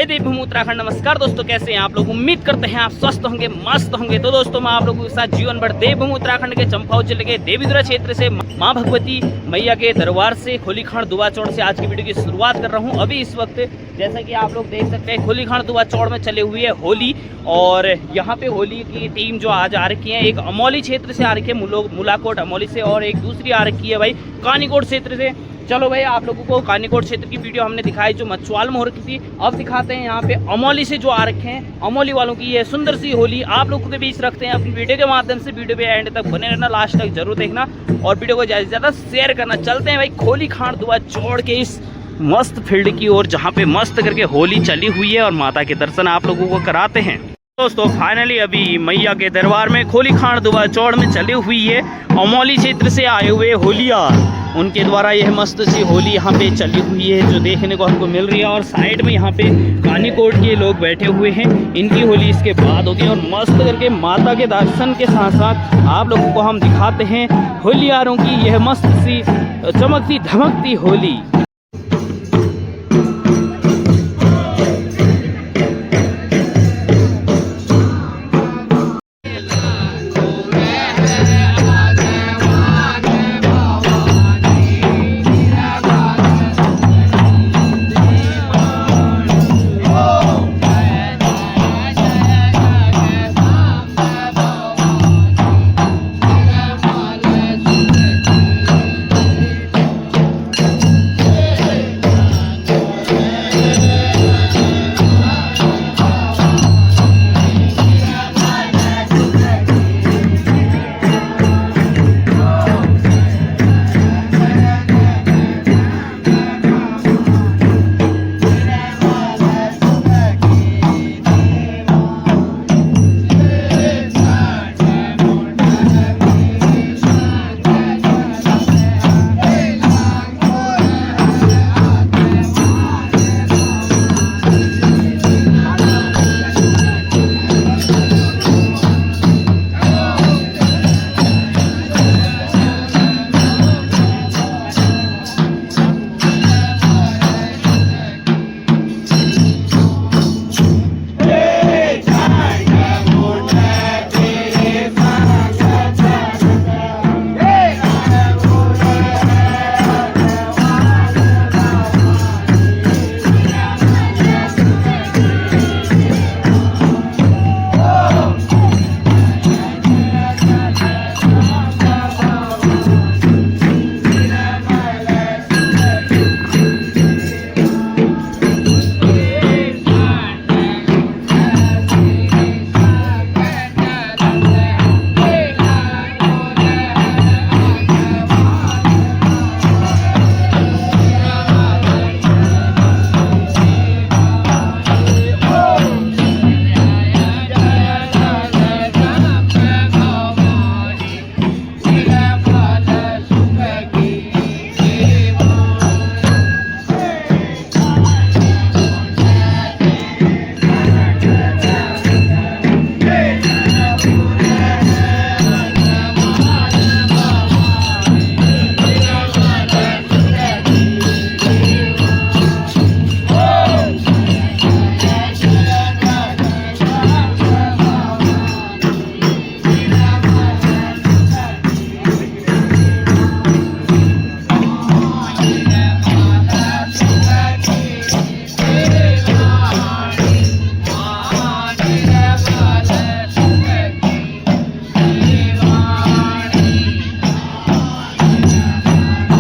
देवभूमि उत्तराखंड। नमस्कार दोस्तों, कैसे हैं आप लोग? उम्मीद करते हैं आप स्वस्थ होंगे, मस्त होंगे। तो दोस्तों, मैं आप लोगों के साथ जीवन भर देवभूमि उत्तराखंड के चंपावत जिले के देवीधुरा क्षेत्र से मां भगवती मैया के दरबार से खोलीखांड दुआ चौड़ से आज की वीडियो की शुरुआत कर रहा हूं। अभी इस वक्त जैसा कि आप लोग देख सकते हैं, खोलीखांड दुआ चौड़ में चले हुई है होली। और यहाँ पे होली की टीम जो आज आ रखी है, एक अमौली क्षेत्र से आ रखी है, मुलाकोट अमौली से, और एक दूसरी आ रखी है भाई कानीकोट क्षेत्र से। चलो भाई, आप लोगों को कानीकोट क्षेत्र की वीडियो हमने दिखाई जो मछुआल में हो रखी थी। अब दिखाते हैं यहाँ पे अमौली से जो आ रखे हैं, अमौली वालों की ये सुंदर सी होली आप लोगों के बीच रखते हैं अपनी वीडियो के माध्यम से। वीडियो पे एंड तक बने रहना, लास्ट तक जरूर देखना और वीडियो को ज़्यादा से ज़्यादा शेयर करना। चलते हैं भाई खोलीखांड दुआ चौड़ के इस मस्त फील्ड की ओर, जहाँ पे मस्त करके होली चली हुई है और माता के दर्शन आप लोगों को कराते हैं। दोस्तों, फाइनली अभी मैया के दरबार में खोलीखांड दुआ चौड़ में चली हुई है अमौली क्षेत्र से आए हुए होलियार, उनके द्वारा यह मस्त सी होली यहाँ पे चली हुई है जो देखने को हमको मिल रही है। और साइड में यहाँ पे कानीकोट के लोग बैठे हुए हैं, इनकी होली इसके बाद होगी। और मस्त करके माता के दर्शन के साथ साथ आप लोगों को हम दिखाते हैं होलियारों की यह मस्त सी चमकती धमकती होली।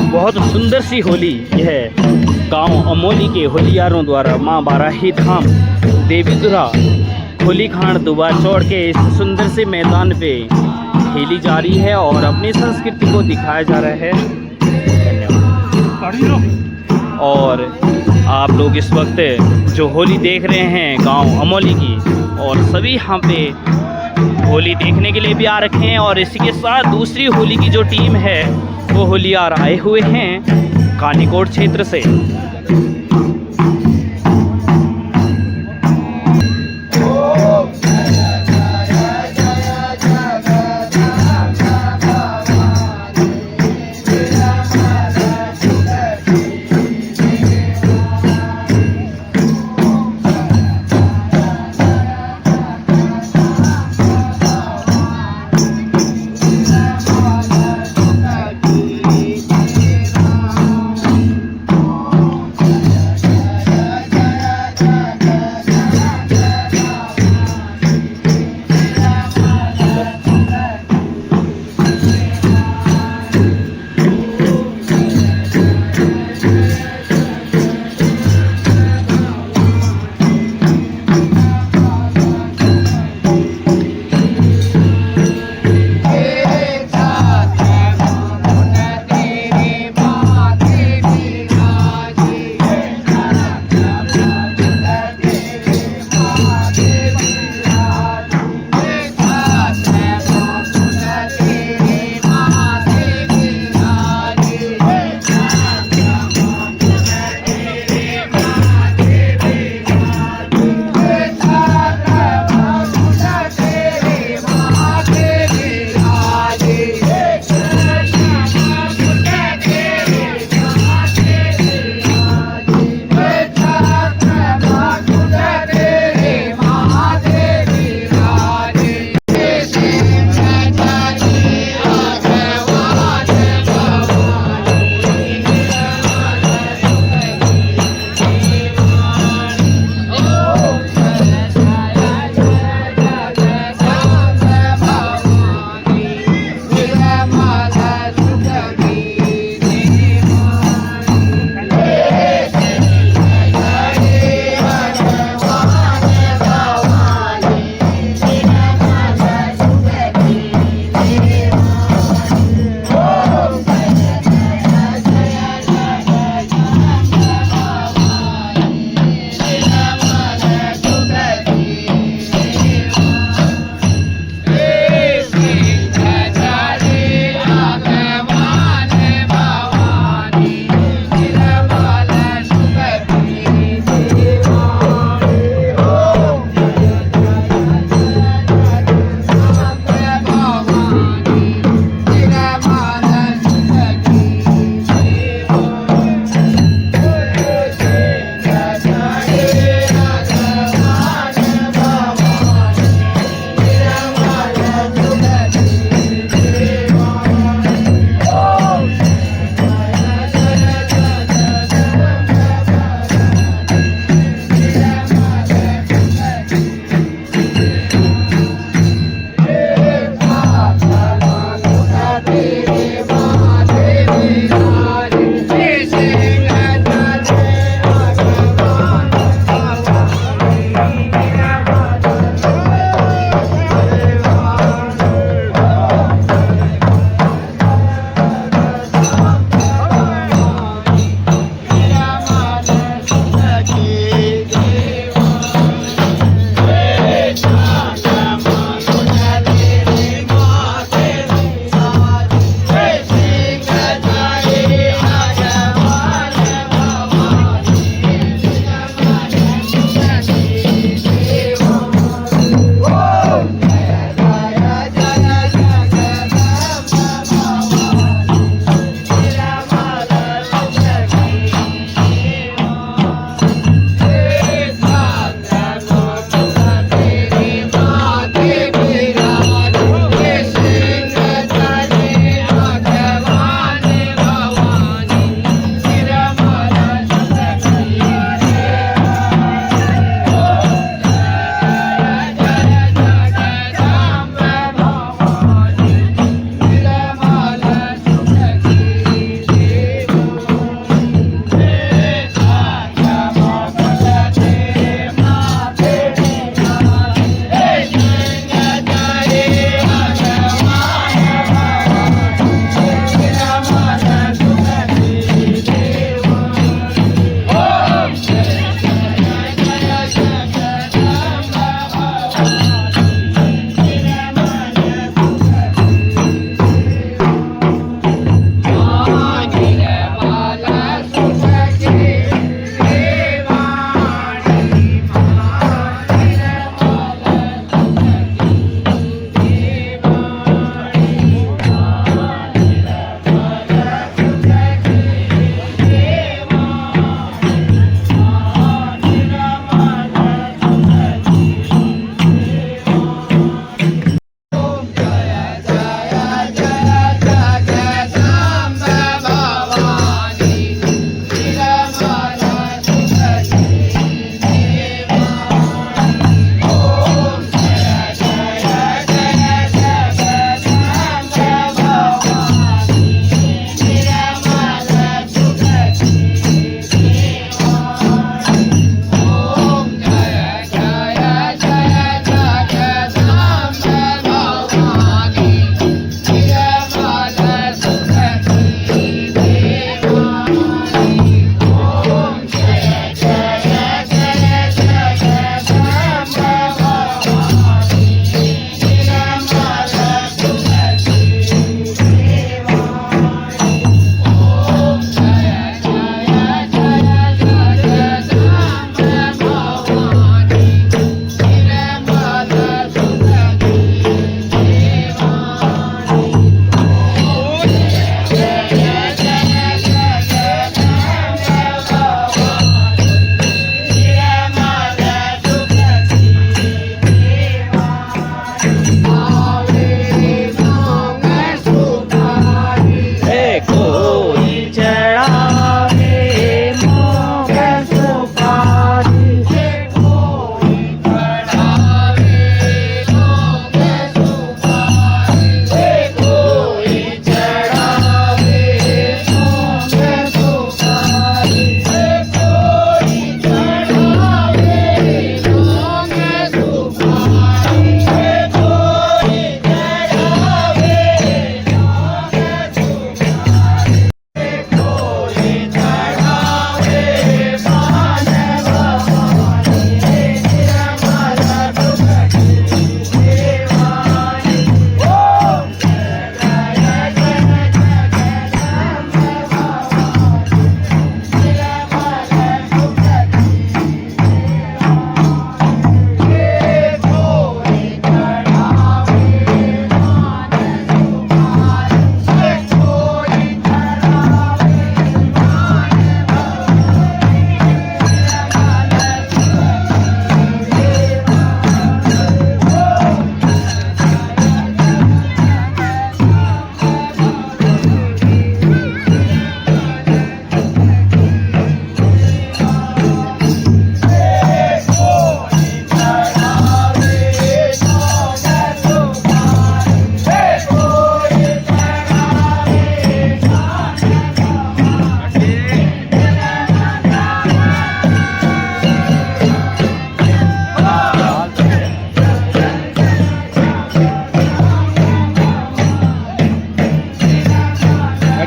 बहुत सुंदर सी होली यह गांव अमौली के होलियारों द्वारा मां बाराही धाम देवीधुरा खोलीखांड दुआ चौड़ के इस सुंदर से मैदान पे खेली जा रही है और अपनी संस्कृति को दिखाया जा रहा है। धन्यवाद। और आप लोग इस वक्त जो होली देख रहे हैं गांव अमौली की, और सभी यहाँ पे होली देखने के लिए भी आ रखे हैं। और इसी के साथ दूसरी होली की जो टीम है वो होलियार आए हुए हैं कानीकोट क्षेत्र से।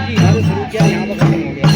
बाकी यहाँ से शुरू किया, यहाँ पर खत्म हो गया।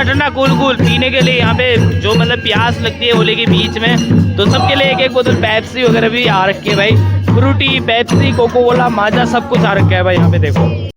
ठंडा ठंडा कूल कूल पीने के लिए यहाँ पे जो मतलब प्यास लगती है होली के बीच में, तो सबके लिए एक एक बोतल पेप्सी वगैरह भी आ रखी है भाई। फ्रूटी, पेप्सी, कोको कोला, माजा सब कुछ आ रखा है भाई यहाँ पे देखो।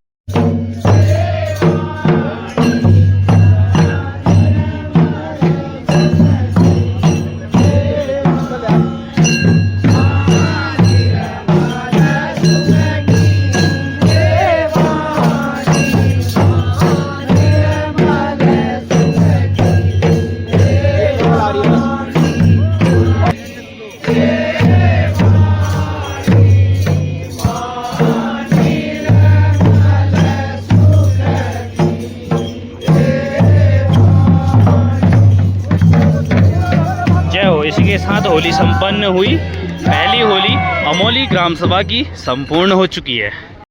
इसी के साथ होली संपन्न हुई। पहली होली अमोली ग्राम सभा की संपूर्ण हो चुकी है।